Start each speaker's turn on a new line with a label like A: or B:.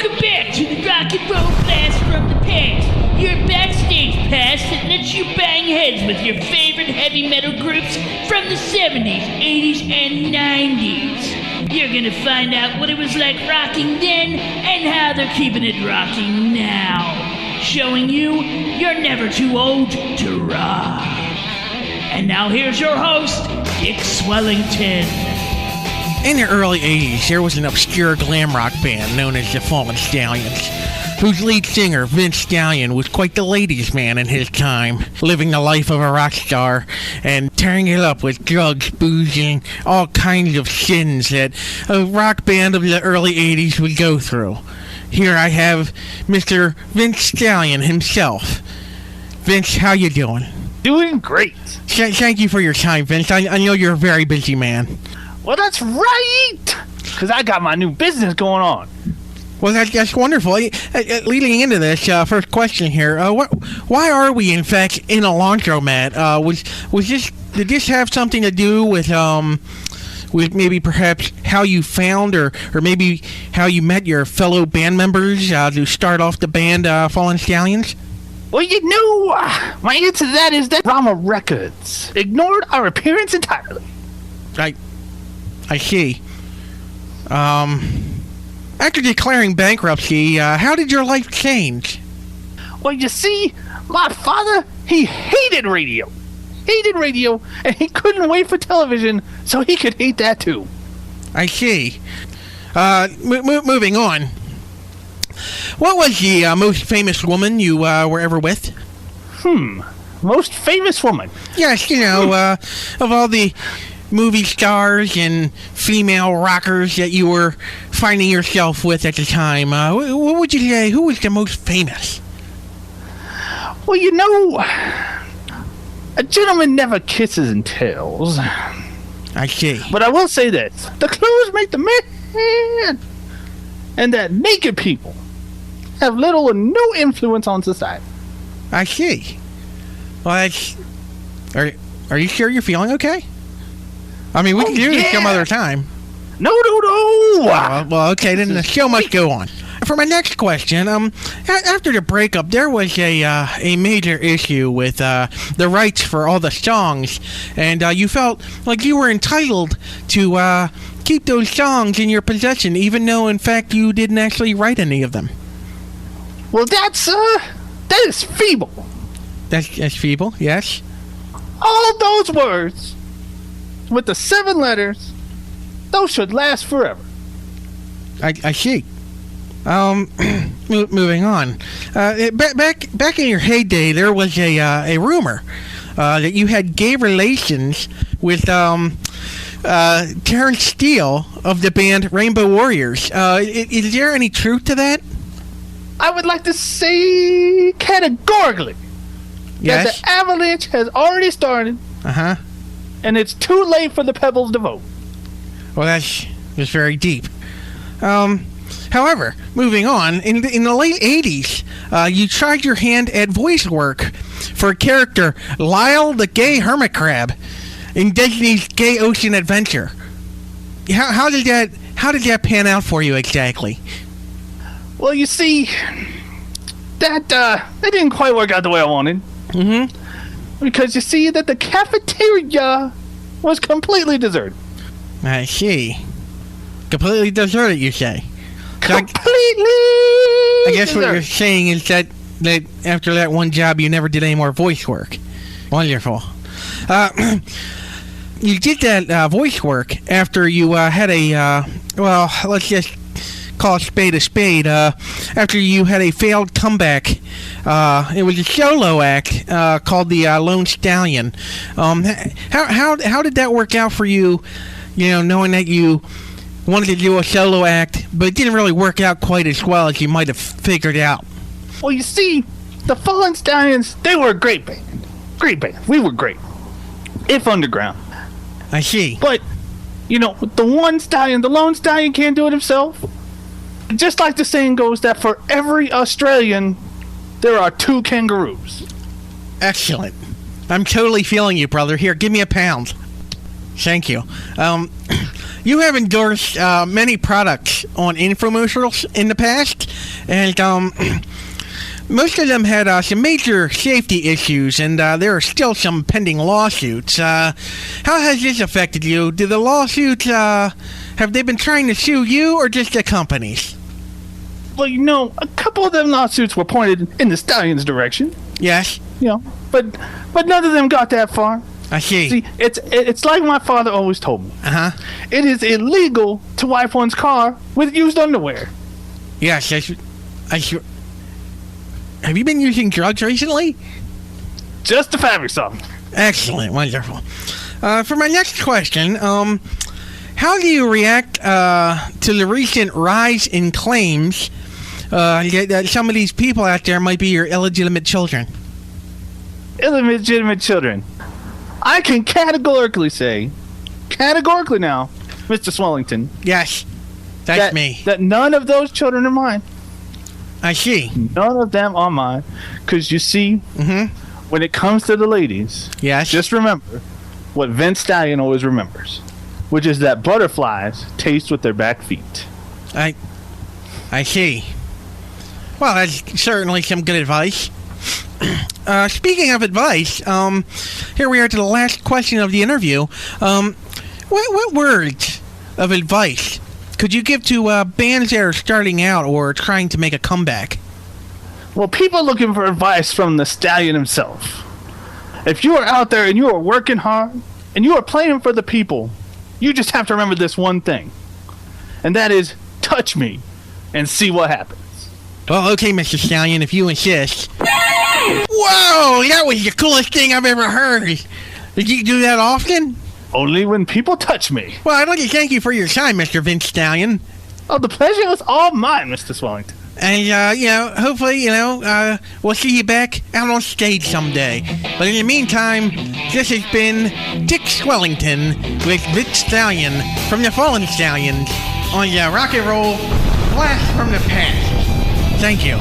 A: Welcome back to the Rock and Roll Blast from the Past, your backstage pass that lets you bang heads with your favorite heavy metal groups from the 70s, 80s, and 90s. You're gonna find out what it was like rocking then and how they're keeping it rocking now, showing you you're never too old to rock. And now here's your host, Dick Swellington.
B: In the early 80s, there was an obscure glam rock band known as the Fallen Stallyons, whose lead singer, Vince Stallyon, was quite the ladies' man in his time, living the life of a rock star and tearing it up with drugs, boozing, all kinds of sins that a rock band of the early 80s would go through. Here I have Mr. Vince Stallyon himself. Vince, how you doing?
C: Doing great.
B: Thank you for your time, Vince. I know you're a very busy man.
C: Well, that's right, because I got my new business going on.
B: Well, that's wonderful. Leading into this, first question here, why are we, in fact, in a laundromat? Did this have something to do with maybe perhaps how you found or maybe how you met your fellow band members to start off the band Fallen Stallyons?
C: Well, my answer to that is that Rama Records ignored our appearance entirely.
B: I see. After declaring bankruptcy, how did your life change?
C: Well, you see, my father, he hated radio. And he couldn't wait for television, so he could hate that too.
B: I see. Moving on. What was the most famous woman you were ever with?
C: Most famous woman?
B: Yes, of all the movie stars and female rockers that you were finding yourself with at the time, what would you say, who was the most famous?
C: Well, a gentleman never kisses and tells.
B: I see.
C: But I will say this, the clothes make the man, and that naked people have little or no influence on society.
B: I see. Well, are you sure you're feeling okay? I mean, we can do this some other time.
C: No.
B: Well, okay, then the show must go on. For my next question, after the breakup, there was a major issue with the rights for all the songs, and you felt like you were entitled to keep those songs in your possession, even though, in fact, you didn't actually write any of them.
C: Well, that is feeble.
B: That's feeble, yes.
C: All those words with the 7 letters, those should last forever.
B: I see. Moving on. Back in your heyday, there was a rumor that you had gay relations with Terrence Steele of the band Rainbow Warriors. Is there any truth to that?
C: I would like to say categorically that the avalanche has already started. And it's too late for the pebbles to vote.
B: Well, that's very deep. However, moving on, in the late 80s, you tried your hand at voice work for a character, Lyle the Gay Hermit Crab, in Disney's Gay Ocean Adventure. How did that pan out for you exactly?
C: Well, you see, that didn't quite work out the way I wanted. Because you see that the cafeteria was completely deserted.
B: I see. Completely deserted, you say?
C: Completely
B: I guess
C: deserted.
B: What you're saying is that after that one job, you never did any more voice work. Wonderful. You did that voice work after you had let's just call a spade, after you had a failed comeback. It was a solo act called the Lone Stallion. How did that work out for you, knowing that you wanted to do a solo act, but it didn't really work out quite as well as you might have figured out?
C: Well, you see, the Fallen Stallions, they were a great band. We were great. If underground.
B: I see.
C: But, the Lone Stallion can't do it himself. Just like the saying goes that for every Australian, there are 2 kangaroos.
B: Excellent. I'm totally feeling you, brother. Here, give me a pound. Thank you. you have endorsed many products on infomercials in the past, and most of them had some major safety issues, and there are still some pending lawsuits. How has this affected you? Do the lawsuits, have they been trying to sue you or just the companies?
C: Well, a couple of them lawsuits were pointed in the Stallion's direction.
B: Yes.
C: But none of them got that far.
B: I see.
C: See, it's like my father always told me.
B: Uh-huh.
C: It is illegal to wipe one's car with used underwear.
B: Yes, I sure. Have you been using drugs recently?
C: Just the fabric softener.
B: Excellent, wonderful. For my next question, how do you react to the recent rise in claims that some of these people out there might be your illegitimate children?
C: Illegitimate children. I can categorically say, now, Mr. Swellington.
B: Yes, that's me.
C: That none of those children are mine.
B: I see.
C: None of them are mine. Because you see, when it comes to the ladies,
B: yes,
C: just remember what Vince Stallyon always remembers, which is that butterflies taste with their back feet.
B: I see. Well, that's certainly some good advice. Speaking of advice, here we are to the last question of the interview. What words of advice could you give to bands that are starting out or trying to make a comeback?
C: Well, people are looking for advice from the Stallion himself. If you are out there and you are working hard and you are playing for the people, you just have to remember this one thing. And that is, touch me and see what happens.
B: Well, okay, Mr. Stallion, if you insist. Whoa, that was the coolest thing I've ever heard. Did you do that often?
C: Only when people touch me.
B: Well, I'd like to thank you for your time, Mr. Vince Stallyon.
C: Oh, the pleasure was all mine, Mr. Swellington.
B: And, hopefully, we'll see you back out on stage someday. But in the meantime, this has been Dick Swellington with Vince Stallyon from the Fallen Stallyons on the Rock and Roll Blast from the Past. Thank you.